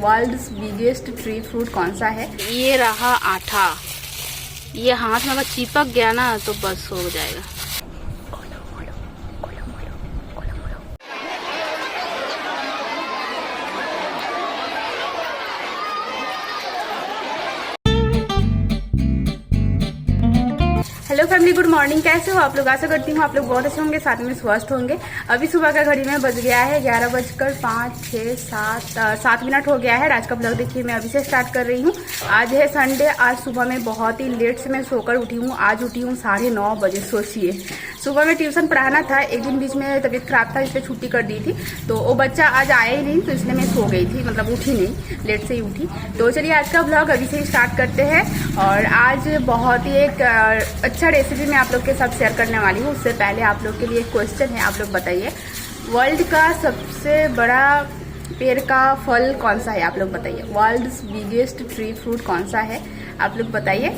World's biggest tree fruit कौन सा है? ये रहा आटा। ये हाथ में अगर चिपक गया ना तो बस हो जाएगा। Hello family, good morning. कैसे हो आप लोग? आशा करती हूँ आप लोग बहुत अच्छे होंगे, साथ में स्वस्थ होंगे। अभी सुबह का घड़ी में बज गया है 11:05-6-7 हो गया है। आज का ब्लॉग देखिए मैं अभी से स्टार्ट कर रही हूँ। आज है संडे। आज सुबह में बहुत ही लेट से मैं सोकर उठी हूँ। आज उठी हूँ 9:30 बजे। सोचिए, सुबह में ट्यूशन पढ़ाना था। एक दिन बीच में तबीयत खराब था, इसलिए छुट्टी कर दी थी। तो वो बच्चा आज आया ही नहीं, तो इसलिए मैं सो गई थी, मतलब उठी नहीं, लेट से ही उठी। तो चलिए आज का ब्लॉग अभी से ही स्टार्ट करते हैं। और आज बहुत ही एक अच्छा रेसिपी मैं आप लोग के साथ शेयर करने वाली हूँ। उससे पहले आप लोग के लिए एक क्वेश्चन है, आप लोग बताइए वर्ल्ड का सबसे बड़ा पेड़ का फल कौन सा है? आप लोग बताइए। वर्ल्ड्स बिगेस्ट ट्री फ्रूट कौन सा है? आप लोग बताइए।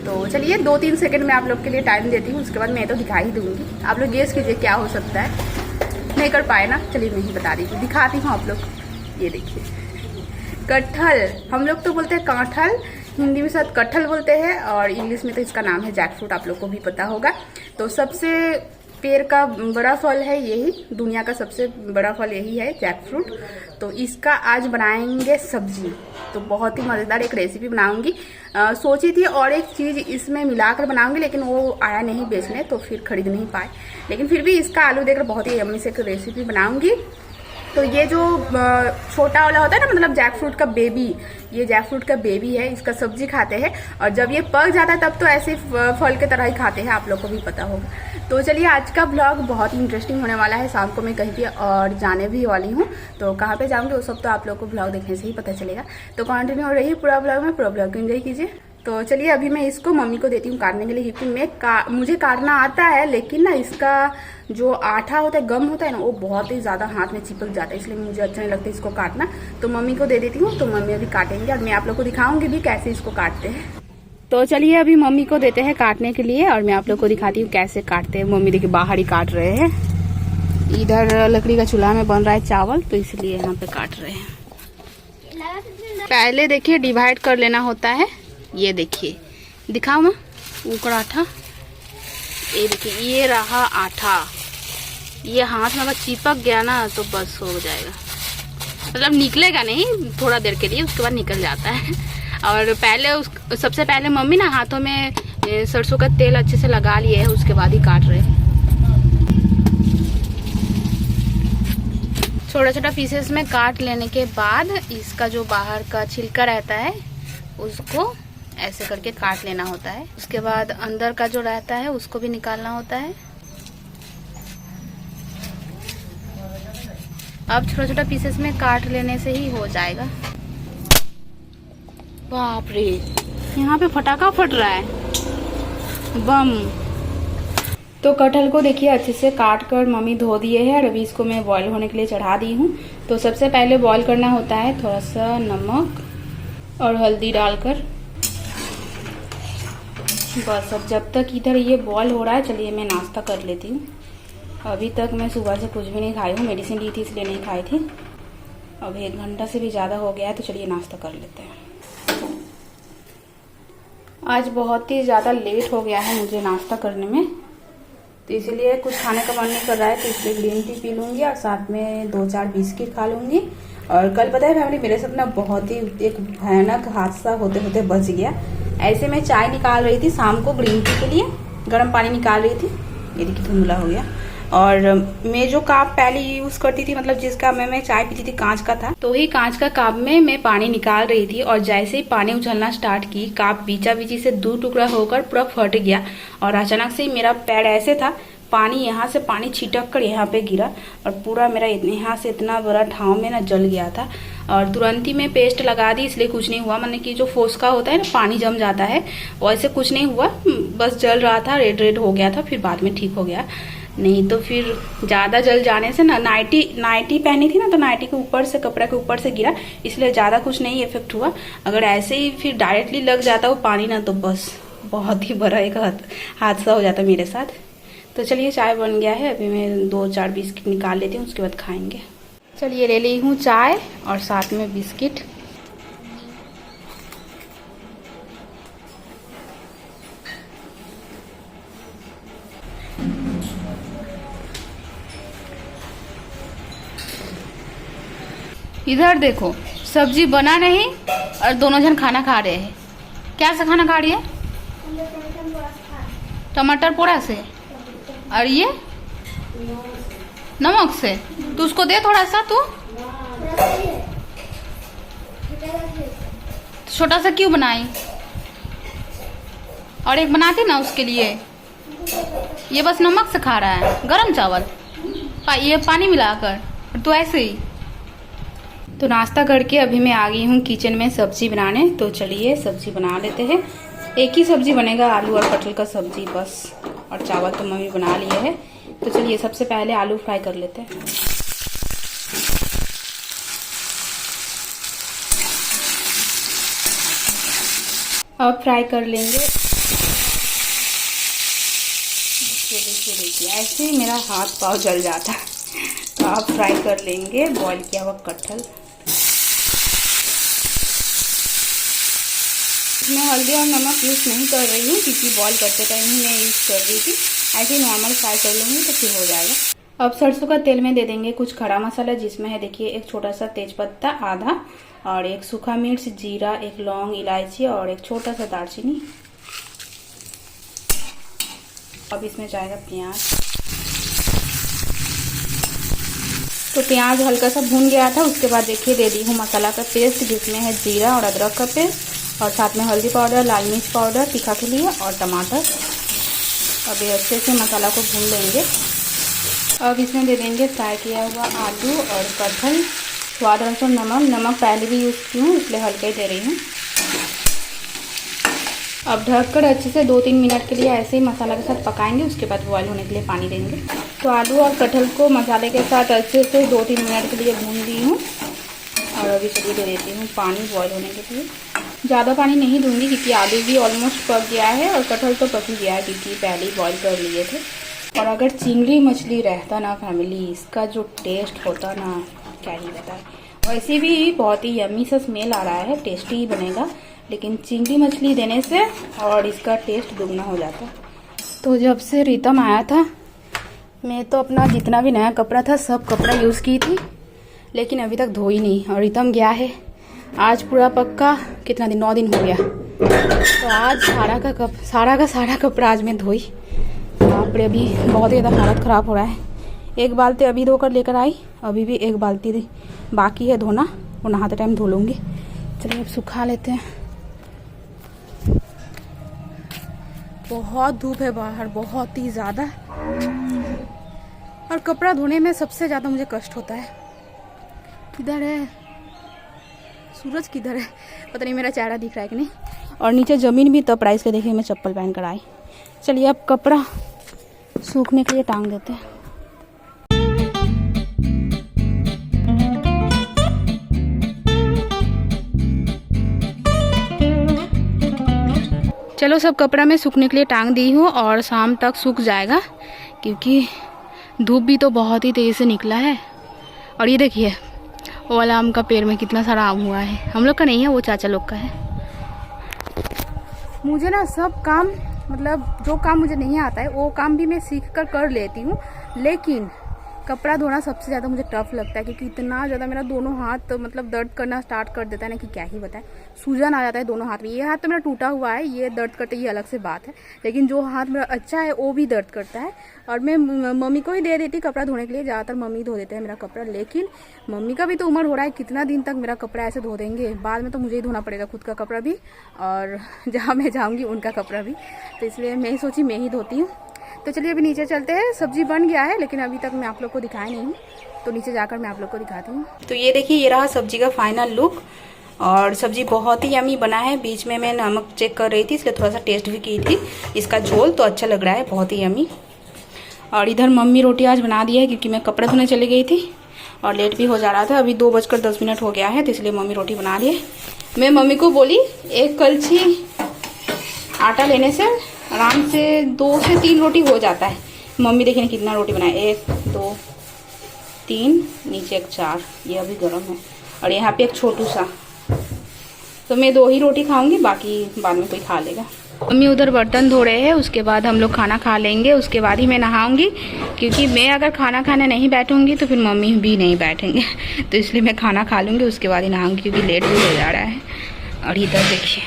तो चलिए 2-3 सेकंड में आप लोग के लिए टाइम देती हूँ, उसके बाद मैं तो दिखा ही दूंगी। आप लोग गेस कीजिए क्या हो सकता है। नहीं कर पाए ना, चलिए मैं ही बता दी हूँ, दिखाती हूँ आप लोग। ये देखिए, कटहल। हम लोग तो बोलते हैं कांठल, हिंदी में शायद कटहल बोलते हैं, और इंग्लिश में तो इसका नाम है जैक फ्रूट। आप लोग को भी पता होगा। तो सबसे पेड़ का बड़ा फल है यही, दुनिया का सबसे बड़ा फल यही है, जैक फ्रूट। तो इसका आज बनाएंगे सब्जी। तो बहुत ही मज़ेदार एक रेसिपी बनाऊंगी। सोची थी और एक चीज़ इसमें मिलाकर बनाऊंगी, लेकिन वो आया नहीं बेचने, तो फिर खरीद नहीं पाए। लेकिन फिर भी इसका आलू देकर बहुत ही यम्मी से एक रेसिपी बनाऊंगी। तो ये जो छोटा वाला होता है ना, मतलब जैक फ्रूट का बेबी, ये जैक फ्रूट का बेबी है। इसका सब्जी खाते हैं, और जब ये पक जाता है तब तो ऐसे फल के तरह ही खाते हैं। आप लोग को भी पता होगा। तो चलिए आज का ब्लॉग बहुत ही इंटरेस्टिंग होने वाला है। शाम को मैं कहीं पे और जाने भी वाली हूँ, तो कहाँ पे जाऊँगी वो सब तो आप लोग को ब्लॉग देखने से ही पता चलेगा। तो कंटिन्यू हो रही है पूरा ब्लॉग में, पूरा ब्लॉग को एंजॉय कीजिए। तो चलिए अभी मैं इसको मम्मी को देती हूँ काटने के लिए, क्योंकि मुझे काटना आता है, लेकिन ना इसका जो आटा होता है, गम होता है ना, वो बहुत ही ज़्यादा हाथ में चिपक जाता है, इसलिए मुझे अच्छा नहीं लगता इसको काटना। तो मम्मी को दे देती हूँ, तो मम्मी अभी काटेंगे और मैं आप लोग को दिखाऊंगी भी कैसे इसको काटते हैं। तो चलिए अभी मम्मी को देते हैं काटने के लिए, और मैं आप लोग को दिखाती हूँ कैसे काटते हैं। मम्मी देखिए बाहर ही काट रहे हैं। इधर लकड़ी का चूल्हा में बन रहा है चावल, तो इसलिए यहाँ पे काट रहे हैं। पहले देखिए डिवाइड कर लेना होता है। ये देखिए, दिखाओ ना ऊपर आटा। ये देखिए, ये रहा आटा। ये हाथ में अगर चिपक गया ना तो बस हो जाएगा, मतलब निकलेगा नहीं थोड़ा देर के लिए, उसके बाद निकल जाता है। और पहले सबसे पहले मम्मी ना हाथों में सरसों का तेल अच्छे से लगा लिए है, उसके बाद ही काट रहे हैं। छोटा छोटा पीसेस में काट लेने के बाद इसका जो बाहर का छिलका रहता है उसको ऐसे करके काट लेना होता है। उसके बाद अंदर का जो रहता है उसको भी निकालना होता है। अब छोटा छोटा पीसेस में काट लेने से ही हो जाएगा। बाप रे, यहाँ पे फटाका फट रहा है, बम। तो कटहल को देखिए अच्छे से काट कर मम्मी धो दिए हैं, और अभी इसको मैं बॉईल होने के लिए चढ़ा दी हूँ। तो सबसे पहले बॉईल करना होता है थोड़ा सा नमक और हल्दी डालकर। बस अब जब तक इधर ये बॉईल हो रहा है, चलिए मैं नाश्ता कर लेती हूँ। अभी तक मैं सुबह से कुछ भी नहीं खाई हूँ, मेडिसिन ली थी इसलिए नहीं खाई थी। अब 1 घंटा से भी ज़्यादा हो गया है, तो चलिए नाश्ता कर लेते हैं। आज बहुत ही ज़्यादा लेट हो गया है मुझे नाश्ता करने में, तो इसलिए कुछ खाने का मन नहीं कर रहा है, तो इसलिए ग्रीन टी पी लूँगी और साथ में 2-4 बिस्किट खा लूँगी। और कल पता है फैमिली, मेरे साथ ना बहुत ही एक भयानक हादसा होते होते बच गया। ऐसे मैं चाय निकाल रही थी शाम को ग्रीन टी के लिए, गर्म पानी निकाल रही थी, ये देखिए धुंधला हो गया। और मैं जो कप पहले यूज करती थी, मतलब जिसका मैं चाय पीती थी, कांच का था, तो ही कांच का कप में मैं पानी निकाल रही थी। और जैसे ही पानी उछलना स्टार्ट की, कप बीचा बीची से 2 टुकड़ा होकर पूरा फट गया। और अचानक से मेरा पैर ऐसे था, पानी यहाँ से पानी छिटक कर यहाँ पे गिरा, और पूरा मेरा यहाँ से इतना बड़ा ठाव में ना जल गया था। और तुरंत ही मैं पेस्ट लगा दी, इसलिए कुछ नहीं हुआ। मतलब कि जो फोस्का होता है ना, पानी जम जाता है, वैसे कुछ नहीं हुआ, बस जल रहा था, रेड रेड हो गया था, फिर बाद में ठीक हो गया। नहीं तो फिर ज़्यादा जल जाने से ना, नाइटी पहनी थी ना, तो नाइटी के ऊपर से, कपड़ा के ऊपर से गिरा, इसलिए ज़्यादा कुछ नहीं इफेक्ट हुआ। अगर ऐसे ही फिर डायरेक्टली लग जाता वो पानी ना, तो बस बहुत ही बड़ा एक हादसा हो जाता मेरे साथ। तो चलिए चाय बन गया है, अभी मैं 2-4 बिस्किट निकाल लेती हूँ, उसके बाद खाएंगे। चलिए ले ली हूँ चाय और साथ में बिस्किट। इधर देखो, सब्जी बना नहीं और दोनों जन खाना खा रहे हैं। क्या से खाना खा रही है? टमाटर पोड़ा से। और ये नमक से। तू उसको दे थोड़ा सा। तू छोटा सा क्यों बनाई? और एक बनाती ना उसके लिए। ये बस नमक से खा रहा है गरम चावल, ये पानी मिलाकर। और तू ऐसे ही। तो नाश्ता करके अभी मैं आ गई हूँ किचन में सब्जी बनाने। तो चलिए सब्जी बना लेते हैं। एक ही सब्जी बनेगा, आलू और कटहल का सब्जी बस। और चावल तो मम्मी बना लिए है। तो चलिए सबसे पहले आलू फ्राई कर लेते हैं। अब फ्राई कर लेंगे। देखिए ऐसे ही मेरा हाथ पाँव जल जाता है। तो आप फ्राई कर लेंगे बॉईल किया हुआ कटहल। मैं हल्दी और नमक यूज़ नहीं कर रही हूँ क्योंकि बॉईल करते टाइम ही मैं यूज़ कर रही थी। ऐसे ही नॉर्मल फ्राई कर लूँगी तो फिर हो जाएगा। अब सरसों का तेल में दे देंगे कुछ खड़ा मसाला, जिसमें है देखिए एक छोटा सा तेजपत्ता आधा, और एक सूखा मिर्च, जीरा, एक लौंग, इलायची और एक छोटा सा दालचीनी। अब इसमें जाएगा प्याज। तो प्याज हल्का सा भून गया था। उसके बाद देखिए दे दी हूँ मसाला का पेस्ट, जिसमें है जीरा और अदरक का पेस्ट और साथ में हल्दी पाउडर, लाल मिर्च पाउडर तीखा के लिए और टमाटर। अब ये अच्छे से मसाला को भून लेंगे। अब इसमें दे देंगे फ्राई किया हुआ आलू और कटहल। स्वाद अनुसार नमक पहले भी यूज़ की हूँ इसलिए हल्का ही दे रही हूँ। अब ढककर अच्छे से 2-3 मिनट के लिए ऐसे ही मसाला के साथ पकाएंगे। उसके बाद बॉईल होने के लिए पानी देंगे। तो आलू और कटहल को मसाले के साथ अच्छे से 2-3 मिनट के लिए भून दी हूँ। और अभी चलिए दे देती हूँ पानी बॉईल होने के लिए। ज़्यादा पानी नहीं दूंगी क्योंकि आलू भी ऑलमोस्ट पक गया है और कटहल तो पक ही गया है क्योंकि पहले ही बॉईल कर लिए थे। और अगर चिंगड़ी मछली रहता ना फैमिली, इसका जो टेस्ट होता ना क्या ही बताए। वैसे भी बहुत ही यम्मी सा स्मेल आ रहा है, टेस्टी ही बनेगा, लेकिन चिंगड़ी मछली देने से और इसका टेस्ट दुगना हो जाता। तो जब से रितम आया था मैं तो अपना जितना भी नया कपड़ा था सब कपड़ा यूज़ की थी, लेकिन अभी तक धोई नहीं। और रितम गया है आज पूरा पक्का कितना दिन, 9 दिन हो गया। तो आज सारा कपड़ा आज मैं धोई। बाप रे, अभी बहुत ही ज़्यादा हालत ख़राब हो रहा है। एक बाल्टी अभी धोकर लेकर आई, अभी भी एक बाल्टी बाकी है धोना, वो नहाते टाइम धो लूँगी। चलिए अब सुखा लेते हैं। बहुत धूप है बाहर, बहुत ही ज़्यादा। और कपड़ा धोने में सबसे ज़्यादा मुझे कष्ट होता है। किधर है सूरज, किधर है पता नहीं, मेरा चेहरा दिख रहा है कि नहीं। और नीचे ज़मीन भी तब प्राइस के देखिए मैं चप्पल पहन कर आई। चलिए अब कपड़ा सूखने के लिए टांग देते हैं। चलो सब कपड़ा मैं सूखने के लिए टांग दी हूँ और शाम तक सूख जाएगा क्योंकि धूप भी तो बहुत ही तेज़ से निकला है। और ये देखिए वो वाला आम का पेड़ में कितना सारा आम हुआ है। हम लोग का नहीं है, वो चाचा लोग का है। मुझे ना सब काम, मतलब जो काम मुझे नहीं आता है वो काम भी मैं सीख कर लेती हूँ, लेकिन कपड़ा धोना सबसे ज़्यादा मुझे टफ लगता है क्योंकि इतना ज़्यादा मेरा दोनों हाथ मतलब दर्द करना स्टार्ट कर देता है ना कि क्या ही बताए। सूजन आ जाता है दोनों हाथ में। ये हाथ तो मेरा टूटा हुआ है, ये दर्द करता है, ये अलग से बात है, लेकिन जो हाथ मेरा अच्छा है वो भी दर्द करता है। और मैं मम्मी को ही दे देती कपड़ा धोने के लिए, ज़्यादातर मम्मी धो देते हैं मेरा कपड़ा। लेकिन मम्मी का भी तो उम्र हो रहा है, कितना दिन तक मेरा कपड़ा ऐसे धो देंगे। बाद में तो मुझे ही धोना पड़ेगा खुद का कपड़ा भी, और जहाँ मैं जाऊँगी उनका कपड़ा भी। तो इसलिए मैं ही सोची मैं ही धोती हूँ। तो चलिए अभी नीचे चलते हैं। सब्जी बन गया है लेकिन अभी तक मैं आप लोग को दिखाया नहीं हूँ, तो नीचे जाकर मैं आप लोग को दिखाती हूँ। तो ये देखिए ये रहा सब्जी का फाइनल लुक। और सब्जी बहुत ही यमी बना है। बीच में मैं नमक चेक कर रही थी इसलिए थोड़ा सा टेस्ट भी की थी इसका झोल, तो अच्छा लग रहा है, बहुत ही यमी। और इधर मम्मी रोटी आज बना दी है क्योंकि मैं कपड़े धोने चली गई थी और लेट भी हो जा रहा था। अभी 2:10 हो गया है, तो इसलिए मम्मी रोटी बना रही है। मैं मम्मी को बोली एक कलछी आटा लेने से आराम से 2 से 3 रोटी हो जाता है। मम्मी देखिए कितना रोटी बनाए, 1 2 3, नीचे एक 4, ये अभी गर्म है। और यहाँ पे एक छोटू सा, तो मैं 2 ही रोटी खाऊंगी, बाकी बाद में कोई खा लेगा। मम्मी उधर बर्तन धो रहे हैं, उसके बाद हम लोग खाना खा लेंगे, उसके बाद ही मैं नहाऊंगी, क्योंकि मैं अगर खाना खाने नहीं बैठूंगी तो फिर मम्मी भी नहीं बैठेंगे। तो इसलिए मैं खाना खा लूँगी, उसके बाद ही नहाऊंगी, क्योंकि लेट भी हो जा रहा है। और इधर देखिए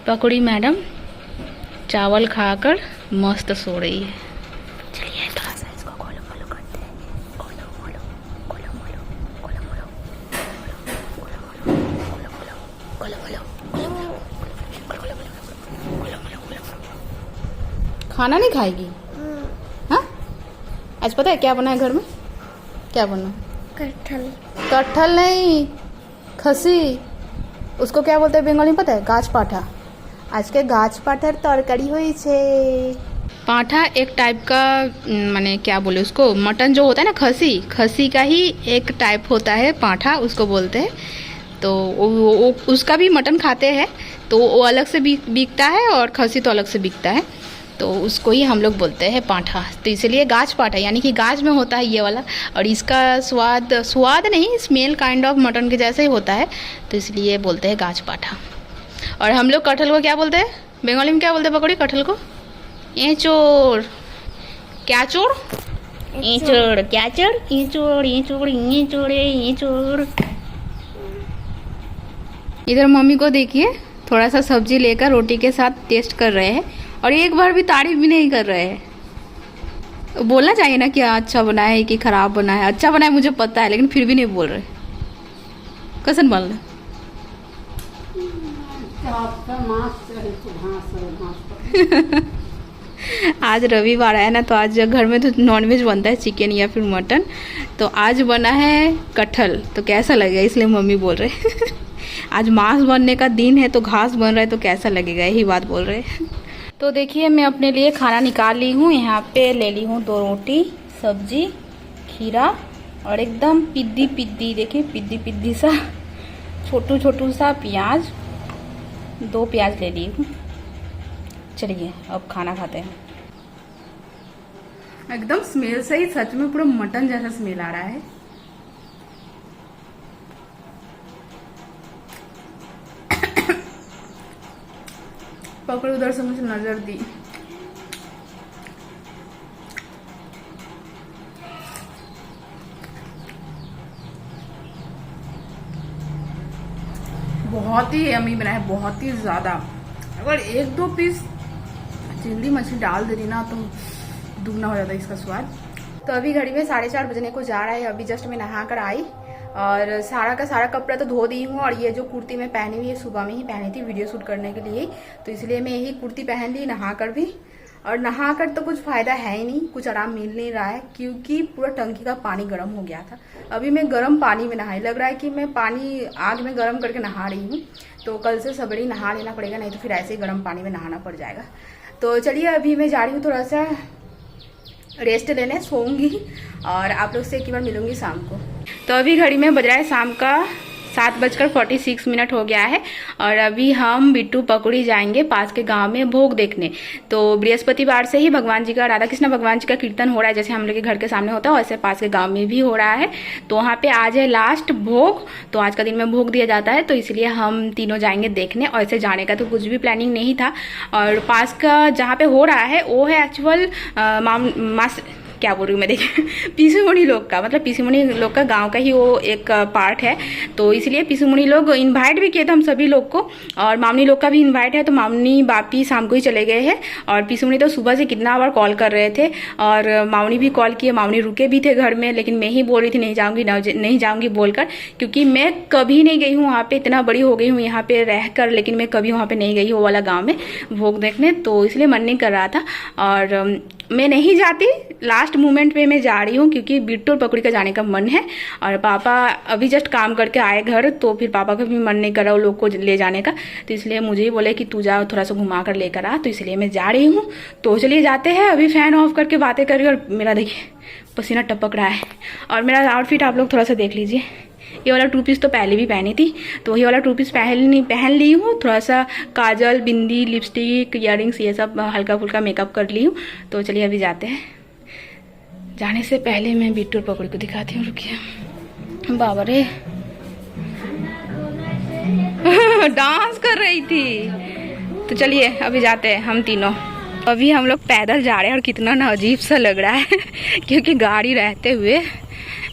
पकड़ी मैडम चावल खाकर मस्त सो रही है। चलिए थोड़ा सा इसको खोलो खोलो करते हैं। खोलो खोलो खोलो खोलो खोलो खोलो खोलो खोलो खोलो। खाना नहीं खाएगी? हाँ, आज पता है क्या बना है घर में? क्या बना? कटहल। कटहल नहीं, खसी। उसको क्या बोलते हैं बंगाली में पता है? गाछ पाठा। आज के गाछ पाठार तरकारी हुई छे। पाठा एक टाइप का माने क्या बोले उसको, मटन जो होता है ना, खसी का ही एक टाइप होता है पाठा, उसको बोलते हैं। तो वो उसका भी मटन खाते हैं, तो वो अलग से बिकता है और खसी तो अलग से बिकता है, तो उसको ही हम लोग बोलते हैं पाठा। तो इसलिए गाछ पाठा यानी कि गाछ में होता है ये वाला, और इसका स्वाद नहीं, स्मेल काइंड ऑफ मटन के जैसे ही होता है, तो इसलिए बोलते हैं गाछ पाठा। और हम लोग कटहल को क्या बोलते हैं बंगाली में? क्या बोलते हैं पकड़ी कटहल को? एचोर। क्या चोर? एचोर। क्या चोर? एचोर एचोर एचोर एचोर। इधर मम्मी को देखिए थोड़ा सा सब्जी लेकर रोटी के साथ टेस्ट कर रहे हैं, और एक बार भी तारीफ भी नहीं कर रहे हैं। बोलना चाहिए ना कि अच्छा बना है कि खराब बना है। अच्छा बना है मुझे पता है, लेकिन फिर भी नहीं बोल रहे। कैसे बोल रहे? आज रविवार है ना, तो आज घर में तो नॉनवेज बनता है, चिकन या फिर मटन। तो आज बना है कटहल, तो कैसा लगेगा, इसलिए मम्मी बोल रहे आज मांस बनने का दिन है, तो घास बन रहा है, तो कैसा लगेगा, यही बात बोल रहे हैं। तो देखिए मैं अपने लिए खाना निकाल ली हूँ। यहाँ पे ले ली हूँ 2 रोटी, सब्जी, खीरा और एकदम पिद्दी देखिए पिद्दी सा छोटू सा प्याज, 2 प्याज ले ली हूँ। चलिए अब खाना खाते हैं। एकदम स्मेल से ही सच में पूरा मटन जैसा स्मेल आ रहा है। पकड़ उधर से मुझे नजर दी। बहुत ही यम्मी बना है, बहुत ही ज्यादा। अगर 1-2 पीस चिंगड़ी मछली डाल दे रही ना तो दुगना हो जाता है इसका स्वाद। तो अभी घड़ी में 4:30 बजने को जा रहा है। अभी जस्ट मैं नहा कर आई और सारा का सारा कपड़ा तो धो दी हूँ। और ये जो कुर्ती मैं पहनी हुई है सुबह में ही पहनी थी वीडियो शूट करने के लिए, तो इसलिए मैं यही कुर्ती पहन ली नहा कर भी। और नहा कर तो कुछ फायदा है ही नहीं, कुछ आराम मिल नहीं रहा है, क्योंकि पूरा टंकी का पानी गर्म हो गया था। अभी मैं गर्म पानी में नहाई, लग रहा है कि मैं पानी आग में गर्म करके नहा रही हूँ। तो कल से सवेरे नहा लेना पड़ेगा, नहीं तो फिर ऐसे ही गर्म पानी में नहाना पड़ जाएगा। तो चलिए अभी मैं जा रही हूँ थोड़ा सा रेस्ट लेने, सोऊंगी और आप लोग से एक बार मिलूंगी शाम को। तो अभी घड़ी में बज रहा है शाम का 7:46 हो गया है। और अभी हम बिट्टू पकड़ी जाएंगे पास के गांव में भोग देखने। तो बृहस्पतिवार से ही भगवान जी का, राधा कृष्ण भगवान जी का कीर्तन हो रहा है, जैसे हम लोग के घर के सामने होता है वैसे पास के गांव में भी हो रहा है। तो वहाँ पे आज है लास्ट भोग, तो आज का दिन में भोग दिया जाता है, तो इसलिए हम तीनों जाएंगे देखने। और ऐसे जाने का तो कुछ भी प्लानिंग नहीं था। और पास का जहाँ पे हो रहा है वो है एक्चुअल क्या बोल रही हूँ मैं, देखिए पीसीमुनी लोग का, मतलब पीसीमुनी लोग का गांव का ही वो एक पार्ट है। तो इसलिए पीसीमुनी लोग इनवाइट भी किए थे हम सभी लोग को, और मामनी लोग का भी इनवाइट है। तो मामनी बापी शाम को ही चले गए हैं, और पीसीमुनी तो सुबह से कितना बार कॉल कर रहे थे, और मामनी भी कॉल किए, मामनी रुके भी थे घर में, लेकिन मैं ही बोल रही थी नहीं जाऊँगी बोलकर, क्योंकि मैं कभी नहीं गई हूँ वहाँ पे, इतना बड़ी हो गई हूँ यहाँ पे रहकर, लेकिन मैं कभी वहाँ पे नहीं गई हूँ वो वाला गाँव में भोग देखने, तो इसलिए मन नहीं कर रहा था। और मैं नहीं जाती, लास्ट मोमेंट पे मैं जा रही हूँ, क्योंकि बिट्टू और पकड़ी का जाने का मन है। और पापा अभी जस्ट काम करके आए घर, तो फिर पापा का भी मन नहीं कर रहा वो लोग को ले जाने का, तो इसलिए मुझे ही बोले कि तू जा थोड़ा सा घुमा कर लेकर आ, तो इसलिए मैं जा रही हूँ। तो चलिए जाते हैं। अभी फैन ऑफ करके बातें कर रही हूँ, और मेरा देखिए पसीना टपक रहा है। और मेरा आउटफिट आप लोग थोड़ा सा देख लीजिए। ये वाला 2 पीस तो पहले भी पहनी थी, तो वही वाला 2 पीस पहन ली हूँ। थोड़ा सा काजल, बिंदी, लिपस्टिक, इयररिंग्स, ये सब हल्का फुल्का मेकअप कर ली हूँ। तो चलिए अभी जाते हैं। जाने से पहले मैं बिट्टू और पकड़ी को दिखाती हूँ, रुकिए। बाबा रे डांस कर रही थी, तो तो चलिए अभी जाते हैं हम तीनों। अभी हम लोग पैदल जा रहे हैं और कितना ना अजीब सा लग रहा है क्योंकि गाड़ी रहते हुए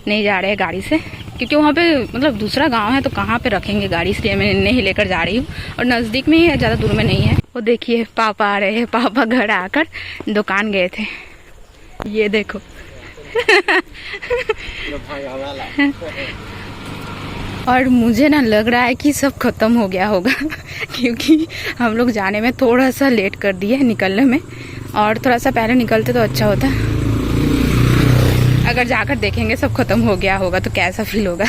नहीं जा रहे हैं गाड़ी से, क्योंकि वहाँ पे मतलब दूसरा गांव है तो कहाँ पे रखेंगे गाड़ी, इसलिए मैं इन्हें ही लेकर जा रही हूँ। और नज़दीक में ही है, ज़्यादा दूर में नहीं है। वो देखिए पापा आ रहे हैं, पापा घर आकर दुकान गए थे, ये देखो और मुझे ना लग रहा है कि सब खत्म हो गया होगा क्योंकि हम लोग जाने में थोड़ा सा लेट कर दिए निकलने में, और थोड़ा सा पहले निकलते तो अच्छा होता। अगर जाकर देखेंगे सब खत्म हो गया होगा तो कैसा फील होगा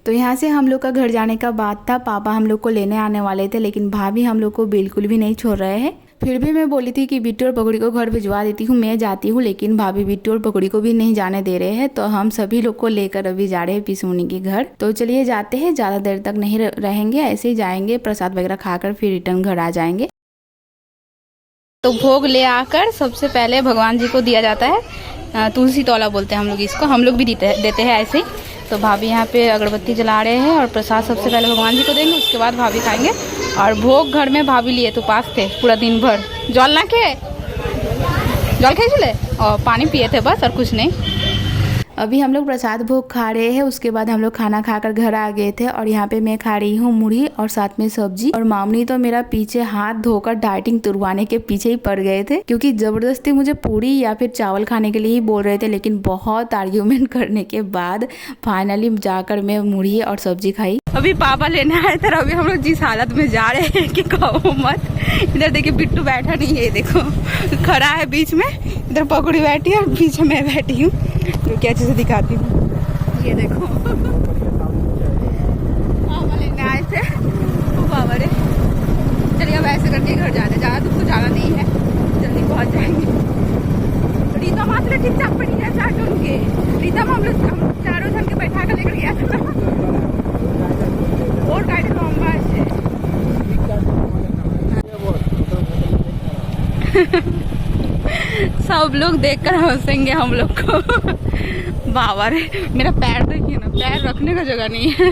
तो यहाँ से हम लोग का घर जाने का बात था। पापा हम लोग को लेने आने वाले थे, लेकिन भाभी हम लोग को बिल्कुल भी नहीं छोड़ रहे हैं। फिर भी मैं बोली थी कि बिट्टू और पकड़ी को घर भिजवा देती हूँ, मैं जाती हूँ, लेकिन भाभी बिट्टू और पकड़ी को भी नहीं जाने दे रहे हैं। तो हम सभी लोग को लेकर अभी जा रहे हैं पिसूनी के घर। तो चलिए जाते हैं, ज़्यादा देर तक नहीं रहेंगे, ऐसे ही जाएंगे, प्रसाद वगैरह खाकर फिर रिटर्न घर आ जाएंगे। तो भोग ले आकर सबसे पहले भगवान जी को दिया जाता है, तुलसी तौला बोलते हैं हम लोग इसको, हम लोग भी देते हैं ऐसे ही। तो भाभी यहाँ पे अगरबत्ती जला रहे हैं और प्रसाद सबसे पहले भगवान जी को देंगे, उसके बाद भाभी खाएंगे। और भोग घर में भाभी लिए तो पास थे पूरा दिन भर, जल ना खे जल खे चले और पानी पिए थे बस, और कुछ नहीं। अभी हम लोग प्रसाद भोग खा रहे हैं, उसके बाद हम लोग खाना खाकर घर आ गए थे। और यहाँ पे मैं खा रही हूँ मुढ़ी और साथ में सब्जी। और मामनी तो मेरा पीछे हाथ धोकर डाइटिंग तुरवाने के पीछे ही पड़ गए थे, क्योंकि जबरदस्ती मुझे पूरी या फिर चावल खाने के लिए ही बोल रहे थे। लेकिन बहुत आर्ग्यूमेंट करने के बाद फाइनली जाकर मैं मुढ़ी और सब्जी खाई। अभी पापा लेने आए थे, अभी हम लोग जिस हालत में जा रहे हैं कि कहो मत। इधर देखिए बिट्टू बैठा नहीं है, देखो खड़ा है बीच में, इधर पकड़ी बैठी है और पीछे मैं बैठी हूँ। तो क्या चीज़ दिखाती हूँ, ये देखो पापा लेने आए थे, पापा रे। चलिए अब ऐसे करके घर जाते, ज़्यादा दूर तो जाना नहीं है, जल्दी पहुँच जाएंगे। रीता माँ से ठीक ठाक पड़ी है, चार जन के रीता माँ हम लोग चारों जन के बैठा कर लेकर गया था और गाड़ी लंबा है सब लोग देखकर हंसेंगे हम लोग को। बाबा रे, मेरा पैर देखिए ना, पैर रखने का जगह नहीं है।